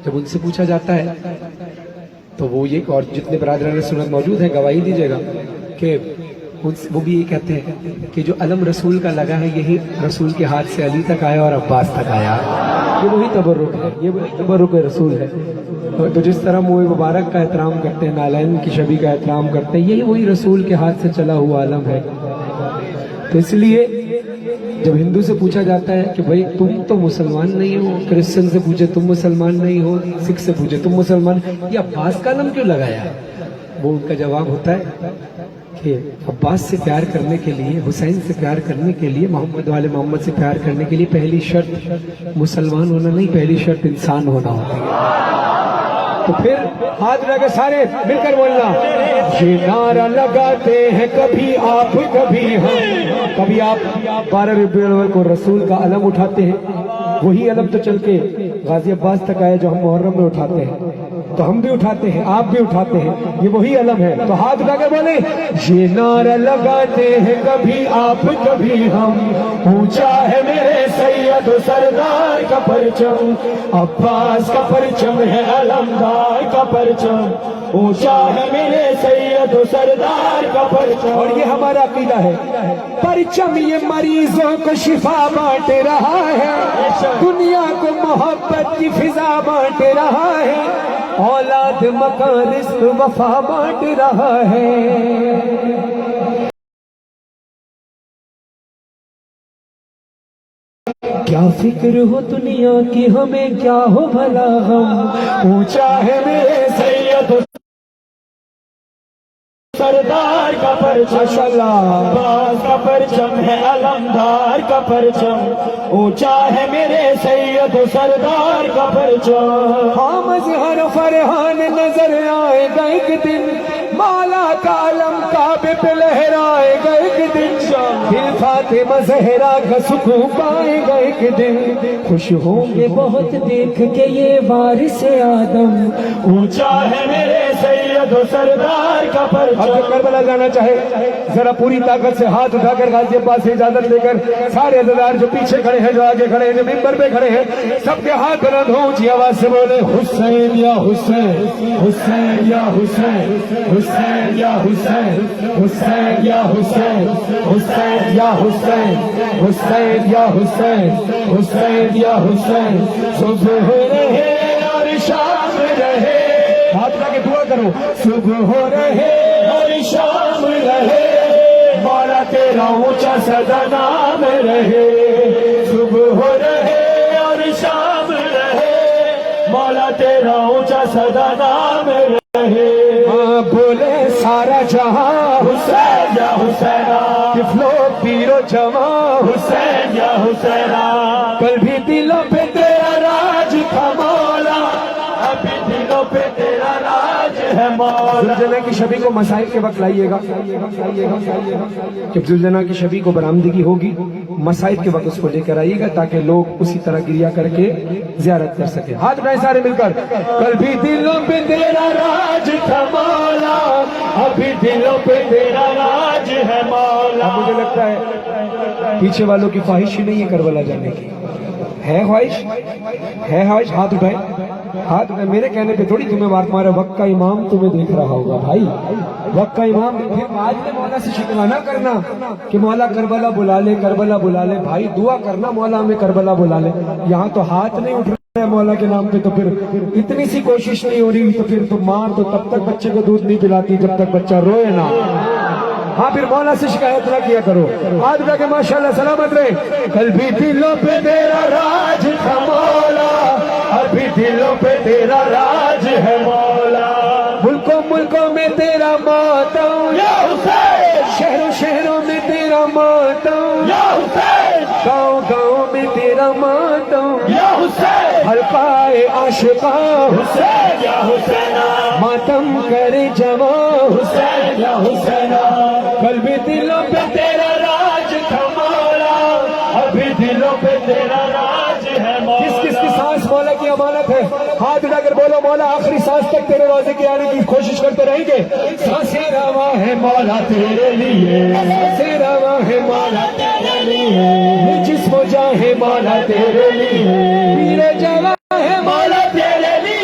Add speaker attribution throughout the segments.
Speaker 1: جب ان سے پوچھا جاتا ہے تو وہ یہ، اور جتنے برادران سنت موجود ہیں گواہی دیجیے گا کہ وہ بھی یہ کہتے ہیں کہ جو علم رسول کا لگا ہے یہی رسول کے ہاتھ سے علی تک آیا اور عباس تک آیا، یہ وہی تبرک ہے، یہ وہی تبرک رسول ہے۔ تو جس طرح موئے مبارک کا احترام کرتے ہیں، نالین کی شبی کا احترام کرتے ہیں، یہی وہی رسول کے ہاتھ سے چلا ہوا علم ہے۔ تو اس لیے جب ہندو سے پوچھا جاتا ہے کہ بھائی تم تو مسلمان نہیں ہو، کرسچن سے پوچھے تم مسلمان نہیں ہو، سکھ سے پوچھے تم مسلمان، یہ عباس کا علم کیوں لگایا؟ وہ ان کا جواب ہوتا ہے کہ عباس سے پیار کرنے کے لیے، حسین سے پیار کرنے کے لیے، محمد والے محمد سے پیار کرنے کے لیے پہلی شرط مسلمان ہونا نہیں، پہلی شرط انسان ہونا ہوتی ہے۔ تو پھر ہاتھ لگا کے سارے مل کر بولنا، یہ نعرہ لگاتے ہیں کبھی آپ کبھی ہم، کبھی آپ 12 ربیع الاول کو رسول کا علم اٹھاتے ہیں، وہی علم تو چل کے غازی عباس تک آیا جو ہم محرم میں اٹھاتے ہیں، تو ہم بھی اٹھاتے ہیں، آپ بھی اٹھاتے ہیں، یہ وہی علم ہے۔ تو ہاتھ اٹھا کے بولیں، یہ نعرہ لگاتے ہیں کبھی آپ کبھی ہم، اونچا ہے میرے سید و سردار کا پرچم، عباس کا پرچم ہے علمدار کا پرچم، اونچا ہے میرے سید و سردار کا پرچم۔ اور یہ ہمارا عقیدہ ہے، پرچم یہ مریضوں کو شفا بانٹ رہا ہے، دنیا کو محبت کی فضا بانٹ رہا ہے، اولاد مکان رزق وفا بانٹ رہا ہے۔ کیا فکر ہو دنیا کی ہمیں، کیا ہو بھلا غم، اونچا ہے میرے سید سردار کا پرچم، عباس کا پرچم ہے علمدار کا پرچم، اونچا ہے میرے سید سردار کا پرچم۔ ہاں مظہر فرحان نظر آئے گا ایک دن، مولا کا علم کعبے پہ لہرائے گا ایک دن، دل فاطمہ زہرا کا سکون پائے گا ایک دن، خوش ہوں گے بہت دیکھ کے یہ وارث آدم، اونچا ہے میرے سید و سردار کا پرچم۔ اگر کربلا جانا چاہے ذرا پوری طاقت سے ہاتھ اٹھا کر غازی عباس سے اجازت لے کر، سارے عزادار جو پیچھے کھڑے ہیں، جو آگے کھڑے ہیں، جو ممبر پہ کھڑے ہیں، سب کے ہاتھ بلند ہوں، اونچی آواز سے بولے، حسین یا حسین، حسین یا حسین، حسین یا حسین، حسین یا حسین، حسین یا حسین، حسین یا حسین، حسین یا حسین، صبح ہو رہے اور شام رہے، ہاتھ اٹھا کے دعا کرو، صبح ہو رہے اور شام رہے، مولا تیرا اونچا سدا نام رہے، صبح ہو رہے اور شام رہے، مولا تیرا اونچا سدا نام رہے۔ بولے سارا جہاں حسین یا حسینہ، طفلو پیرو جوان حسین یا حسینہ، کل بھی دلوں پہ تیرا راج تھا مولا، ابھی دلوں پہ تیرا راج ہے مولا۔ زلزلہ کی شبی کو مسائل کے وقت لائیے گا، جب زلزلہ کی شبی کو برآمدگی ہوگی مسائل کے وقت اس کو لے کر آئیے گا تاکہ لوگ اسی طرح گریا کر کے زیارت کر سکیں۔ ہاتھ اٹھائیں سارے مل کر، کل بھی دلوں پہ تیرا راج تھا مولا، ابھی دلوں پہ تیرا راج ہے مولا۔ مجھے لگتا ہے پیچھے والوں کی خواہش ہی نہیں ہے کربلا جانے کی، ہے خواہش؟ ہے خواہش؟ ہاتھ اٹھائیں، ہاتھ اٹھائیں۔ میرے کہنے پہ تھوڑی تمہیں بات مارے، وقت کا امام تمہیں دیکھ رہا ہوگا بھائی، وقت کا امام۔ پھر آج میں مولا سے شکوہ نہ کرنا کہ مولا کربلا بلا لے، کربلا بلا لے، بھائی دعا کرنا مولا ہمیں کربلا بلا لے۔ یہاں تو ہاتھ نہیں اٹھ رہے ہیں مولا کے نام پہ، تو پھر اتنی سی کوشش نہیں ہو رہی، تو پھر تو ماں تو تب تک بچے کو دودھ نہیں پلاتی جب تک بچہ روئے نہ۔ ہاں پھر مولا سے شکایت نہ کیا کرو، ہاتھ اٹھا کے ماشاءاللہ سلامت رہے۔ کل بھی دلوں پہ تیرا راج تھا مولا، ابھی دلوں پہ تیرا راج ہے مولا، ملکوں ملکوں میں تیرا ماتم یا حسین، شہروں شہروں میں تیرا ماتم یا حسین، گاؤں گاؤں میں تیرا ماتم یا حسین، حلقائے عاشقاں حسین یا حسینہ، ماتم کرے جوان حسین یا حسینہ، کل بھی دلوں پہ تیرا راج تھا مولا، ابھی دلوں پہ تیرا راج ہے مولا۔ کس کس کی سانس مولا کی امانت ہے؟ ہاتھ اٹھا کر بولو، مولا آخری سانس تک تیرے روزے کے آنے کی کوشش کرتے رہیں گے۔ سانسیں رواں ہے مولا تیرے لیے، سانسیں رواں ہے مولا تیرے لیے، یہ جسم و جاں ہے مولا تیرے لیے، میرے جواں ہے مولا تیرے لیے،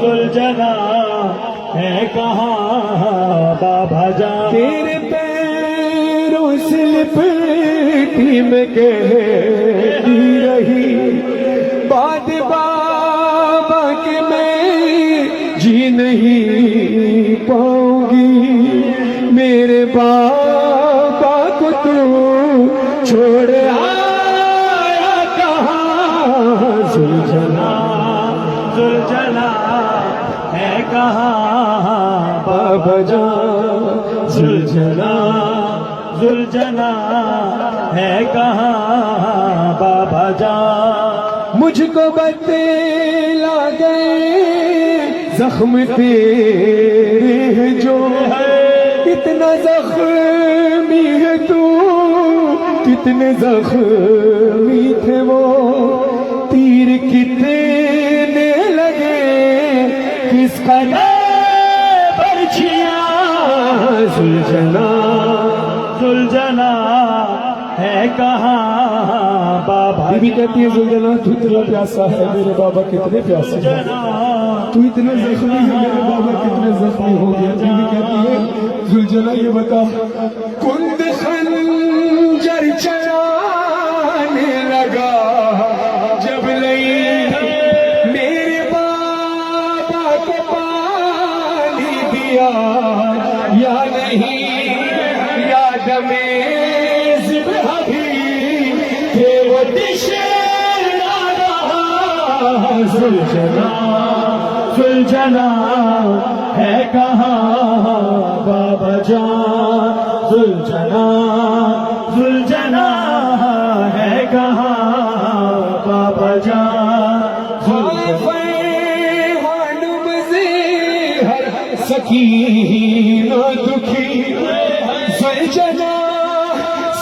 Speaker 1: زلجنا ہے کہاں بابا جان
Speaker 2: تیرے پیروں سے لپٹی میں کہتی رہی بات بابا کہ میں جی نہیں پاؤں گی میرے بابا کو تو چھوڑ آیا کہاں زلجنا
Speaker 1: زلجنا ہے کہاں
Speaker 2: بابا جان
Speaker 1: زلجنا زلجنا ہے کہاں بابا جان
Speaker 2: مجھ کو بتلا گئے زخم تیرے ہیں جو کتنا زخمی ہے تو کتنے زخمی تھے وہ تیر کتنے لگے کس کا برچیاں زلجنا
Speaker 1: زلجنا ہے کہاں بابا
Speaker 2: بی بی کہتی ہے زلجنا تو اتنا پیاسا ہے میرے بابا کتنے پیاسے ہیں تو اتنے زخمی ہے میرے بابا کتنے زخمی ہو گیا بی بی کہتی ہے زلجنا یہ بتا کند خنجر چلانے لگا جب لئی میرے بابا کو پانی دیا یا نہیں یاد میں ذبح بھی کہ وہ دشنا رہا زلجنا
Speaker 1: زلجنا ہے کہاں بابا جان زلجنا زلجنا ہے کہاں بابا جان
Speaker 2: سکینہ دکھی زلجنا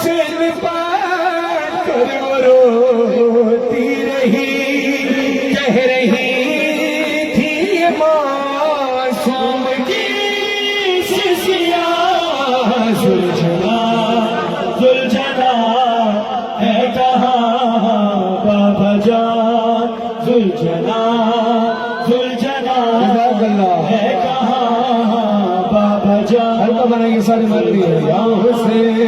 Speaker 2: سے پاٹ کر وہ روتی رہی کہہ رہی تھی یہ معصوم کی سیاہ زلجنا
Speaker 1: زلجنا ہے کہاں بابا جان زلجنا زلجنا ہے کہاں بابا جان
Speaker 2: ہلکا بنائیے سارے مرد
Speaker 1: یا حسین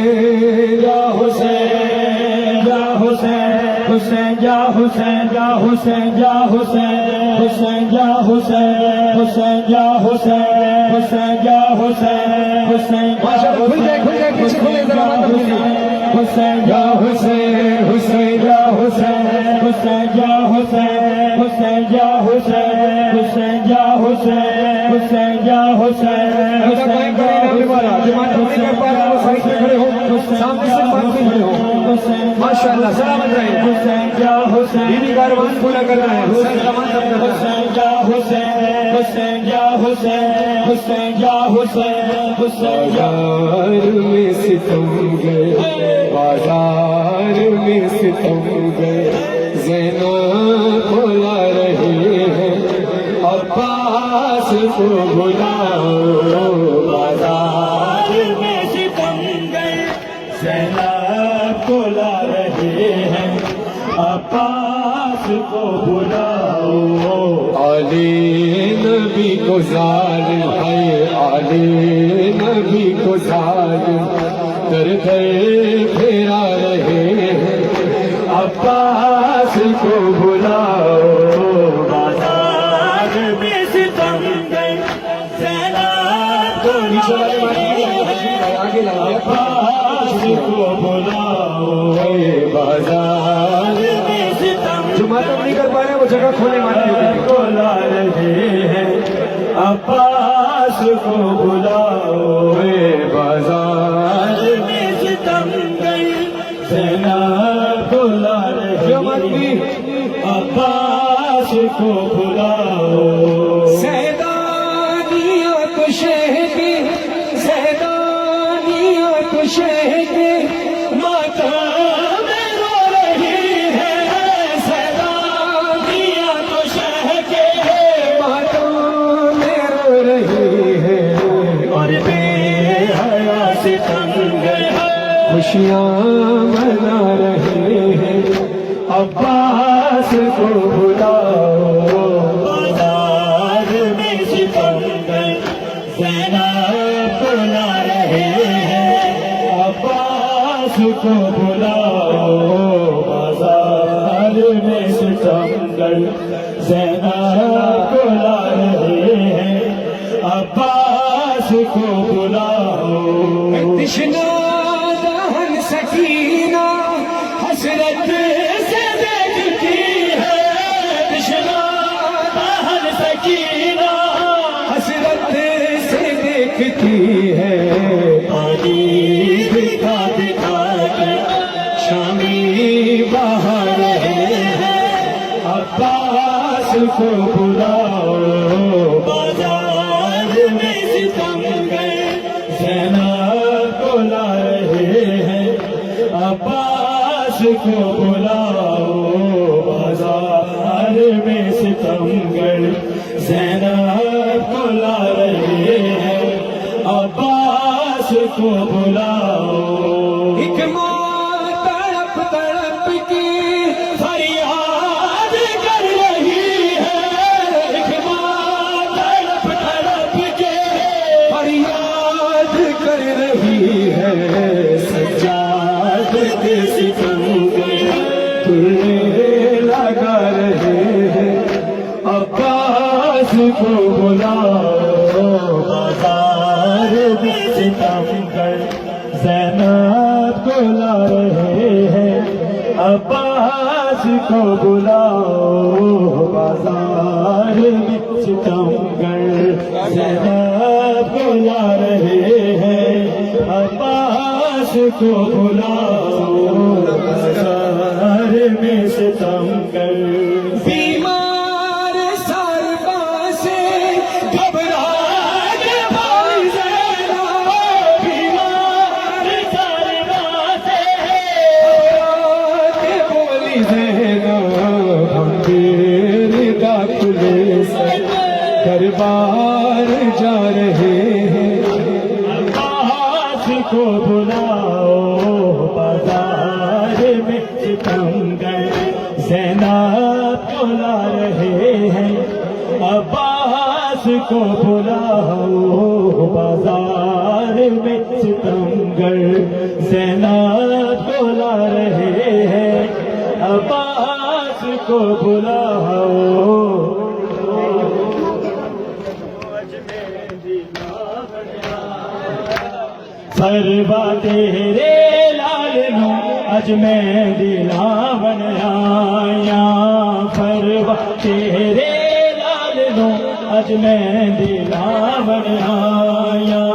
Speaker 1: یا حسین یا حسین حسین یا حسین یا حسین یا حسین حسین یا حسین حسین یا حسین حسین یا حسین حسین
Speaker 2: کھل گئے پیچھے کھلے ذرا
Speaker 1: حسین یا حسین حسین یا حسین حسین یا حسین حسین یا حسین حسین یا حسین حسین یا
Speaker 2: ماشاء اللہ سلامت رہے
Speaker 1: حسین یا حسین
Speaker 2: دینی کاروان پورا کرنا ہے
Speaker 1: حسین یا حسین حسین یا حسین حسین یا حسین حسین یا
Speaker 2: بازار میں ستم گئے بازار میں ستم گئے زینب بلا رہے ہیں عباس کو بلاؤ
Speaker 1: بازار میں ستم گئے زینب کو لا رہے ہیں عباس کو بلاؤ
Speaker 2: علی نبی کو ظالم ہے علی نبی کو ظالم در در پھیرا رہے ہیں عباس کو بلاؤ
Speaker 1: بازار میں ستم گئے زینب کو لا رہے
Speaker 2: آگے لگے
Speaker 1: عباس کو بلاؤ
Speaker 2: بازار
Speaker 1: میں ستم
Speaker 2: جو ماتم نہیں کر پا رہے وہ جگہ کھولے ماتم
Speaker 1: کو لا رہے ہیں عباس کو بلاؤ
Speaker 2: بازار
Speaker 1: میں ستم گئی زینب کو لا رہے ہیں عباس کو بلاؤ
Speaker 2: سیدانیاں تو شہدی سیدانیاں تو شہدی
Speaker 1: ماتم میں رو رہی ہے سیدانیاں تو شہ کے
Speaker 2: ماتم میں رو رہی ہے
Speaker 1: اور بے حیا ستم گئے
Speaker 2: خوشیاں منا رہے ہیں
Speaker 1: عباس کو بلاؤ کو بلاؤ بازار میں ستمگر زینب کو لا رہے ہیں عباس کو بلاؤ
Speaker 2: تشنا دہن سکینہ حسرت
Speaker 1: سے دیکھتی ہے تشنا دہن سکینہ
Speaker 2: حسرت سے دیکھتی ہے
Speaker 1: پانی دکھا دکھا کے
Speaker 2: شامی بہا رہے ہیں
Speaker 1: عباس کو بلاؤ بازار میں ستمگر زینب کو لا رہے ہیں عباس کو بلاؤ بازار میں ستمگر زینب کو لا رہے ہیں عباس کو بلاؤ
Speaker 2: ایک ماں تڑپ تڑپ کی
Speaker 1: فریاد کر رہی ہے ایک ماں تڑپ تڑپ کے
Speaker 2: فریاد کر رہی ہے
Speaker 1: سجاد کے ستمگر
Speaker 2: تلے لگا رہے ہیں
Speaker 1: عباس کو بلاؤ بازار میں ستمگر زینب کو لا رہے ہیں عباس کو بلاؤ بازار میں ستمگر زینب کو لا رہے ہیں عباس کو بلاؤ بازار میں ستمگر
Speaker 2: بیمار ساربا سے
Speaker 1: گھبرا کے بھائی زینب بیمار ساربا سے
Speaker 2: کے بولی زینب ہم تیرے داخلے سے دربار جا رہے ہیں
Speaker 1: عباس کو بلاؤ بازار میں ستمگر زینب کو لا رہے ہیں عباس کو بلاؤ بازار میں ستمگر زینب کو لا رہے ہیں عباس کو بلاؤ فروا تیرے لال نو اج میں دلاون آیا فروا تیرے لال نو اج میں دلاون آیا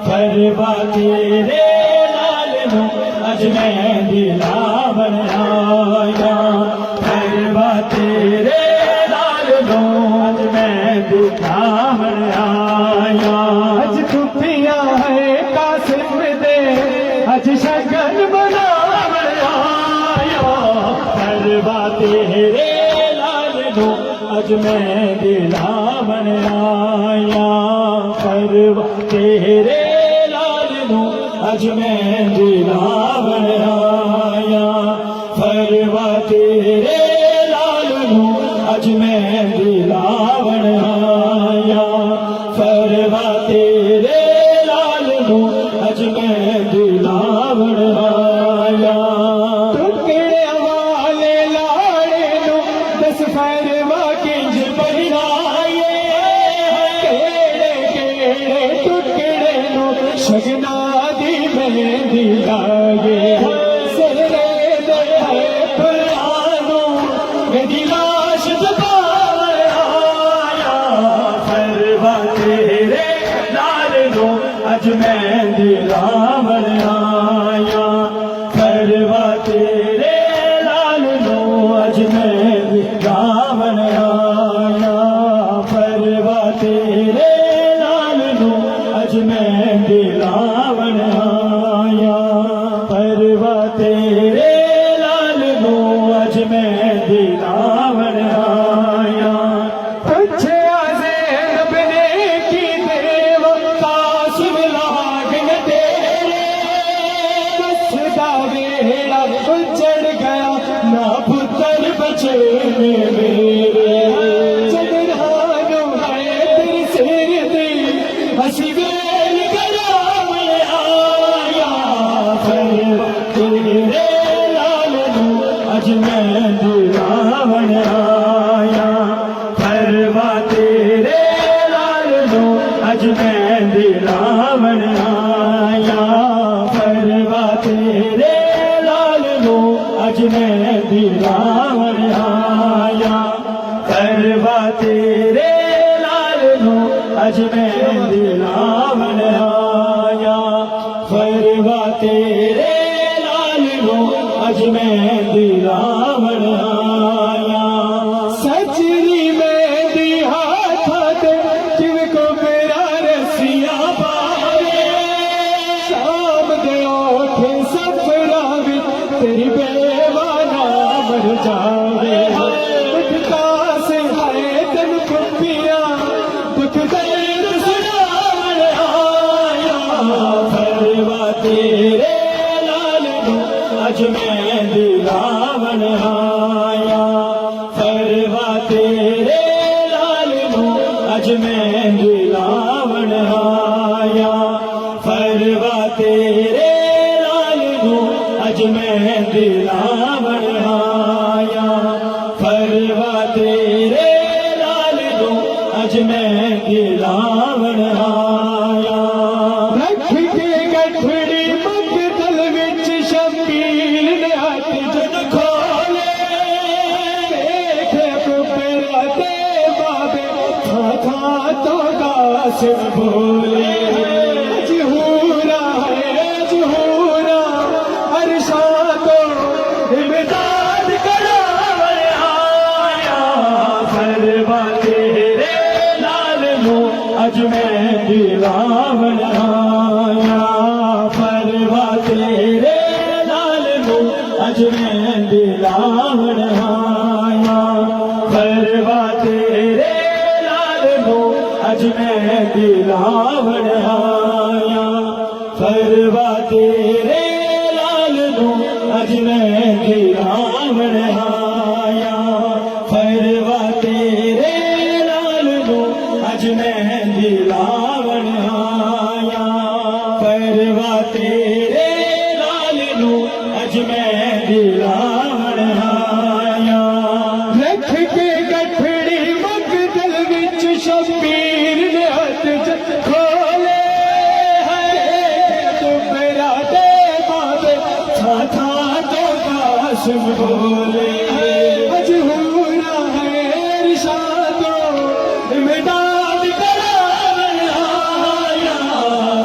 Speaker 1: فروا تیرے لال نو اج میں دلاون آیا فروا تیرے لال نو اج میں دلاون آیا
Speaker 2: اج کھپیاں ہے قاسم دے اج شگن بناون
Speaker 1: آیا فروا تیرے لال نو اج میں دلاون آیا فروا تیرے لال نو اج میں دلاون آیا فروا تیرے لال نو اج میں دلاون آیا فروا تیرے لال نو اج میں دلاون آیا
Speaker 2: ٹکڑے والے لاڑے نو دس فروا کنج
Speaker 1: بنائے
Speaker 2: کیڑے کیڑے ٹکڑے نو شگنا دی مہندی لائے سہرے دے ہے
Speaker 1: پرانو میری لاش دباور آیا فروا تیرے لال نو اج میں دلاون آیا فروا تیرے لال نو اج میں دلاون آیا فروا تیرے لال نو اج میں دلاون آیا فروا تیرے لال نو اج میں دلاون آیا
Speaker 2: پوچھیا زینب نے کی دیو
Speaker 1: قاسم لاگن تیرے
Speaker 2: دس دا ویڑا اجڑ گیا
Speaker 1: نہ پتر بچے میرے
Speaker 2: چندرانو ہے تیری سیر دی
Speaker 1: ہسی ویل گرام میں دلاون آیا پروا تیرے لال نو اج میں دلاون آیا پروا تیرے لال نو اج میں دلاون آیا پروا تیرے لال نو اج میں دلاون آیا سچری میں دی ہاتھ جن کو میرا رسیا پاوے شام دے اوٹھے سفرا وچ تیری بیوانا مر جاوے اٹھتا سے ہے تن کھپیا دکھ درد سناون آیا پروا تیرے لال نو اج میں دلاون آیا پروا تیرے لال نو اج میں دلاون آیا پروا تیرے لال نو اج میں دلاون آیا پروا تیرے لال نو اج میں دلاون آیا رکھ کے گٹھڑی مقتل وچ شبیر نے ہاتھ جد کھولے دیکھے پپرا تے بابے تھا تو قاسم بولے جہورا ہے جہورا عرشاں تو امداد کراون آیا پروا تیرے لال نو اج میں دلاون آیا پروا تیرے لال نو اج میں دلاون آیا پروا تیرے لال نو اج میں دلاون آیا پروا تیرے لال نو اج میں دلاون آیا پروا تیرے لال نو اج میں دلاون آیا پروا تیرے لال نو اج میں دلاون آیا رکھ کے گٹھڑی مقتل وچ شبیر نے ہاتھ جد کھولے تو میرا دے بابے تھا تو قاسم بولے مجہورا ہے ارشاد امداد کراون آیا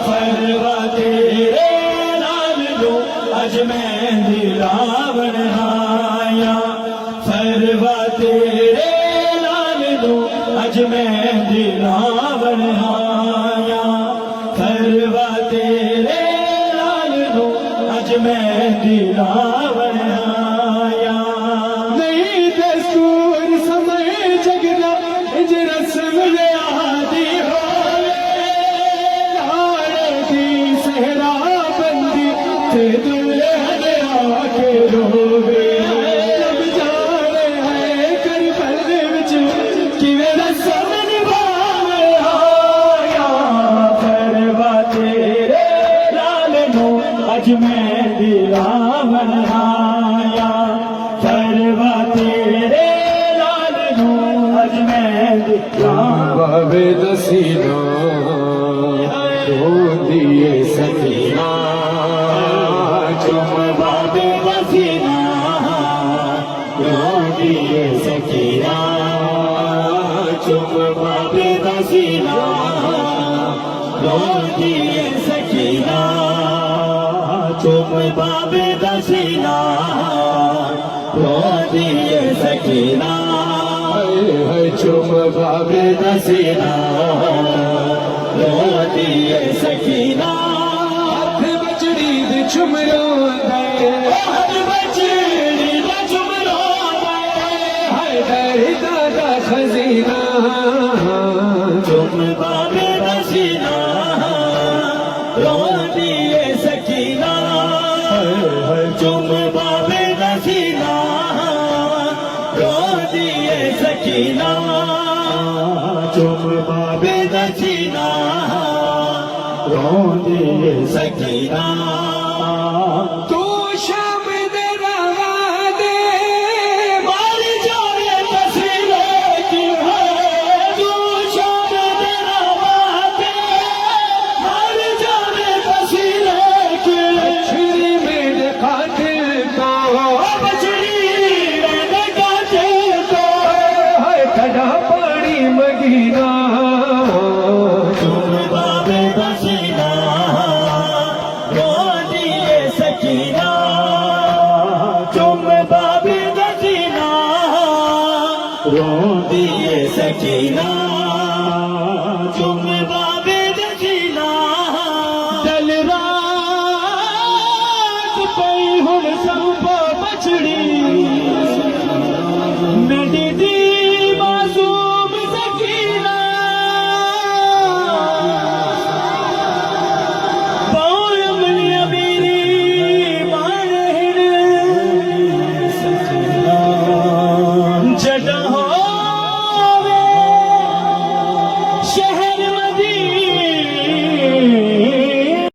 Speaker 1: پروا تیرے لال نو اج میں دلاون آیا پروا تیرے لال نو اج میں دلاون آیا پروا تیرے لال نو اج میں دلاون آیا نہیں دستور سمے جگنا اج رسم یادی ہوئے لاڑے دی صحرا بندی تے دلہن آ کے روے رب جانے ہے کربل دے وچ کیویں رسم نبھاون آیا پروا تیرے لال نو اج میں دلاون آیا پروا تیرے لال نو اج میں دلاون
Speaker 2: بابے دسینا رو دیے سکینہ
Speaker 1: چم بابے وسینا رو دیے سکینہ چم بابے وسینا رو دیے سکینہ چم بابے وسینا رو دیے سکینہ
Speaker 2: ہے چم بابے
Speaker 1: وسینا رو دیے سکینہ
Speaker 2: ہاتھ بچڑی دے چمرو دے
Speaker 1: ہر بچڑی دا چمرو
Speaker 2: ہے در دادا خزینہ
Speaker 1: چم بابے وسینا رو دیے سکینہ چم بابے وسینا رو دیے سکینہ چم بابے وسینا رو دیے سکینہ
Speaker 2: تو شام دے روا دے
Speaker 1: مار جانے تصویریں کی ہے تو شام دے روا دے جینا تم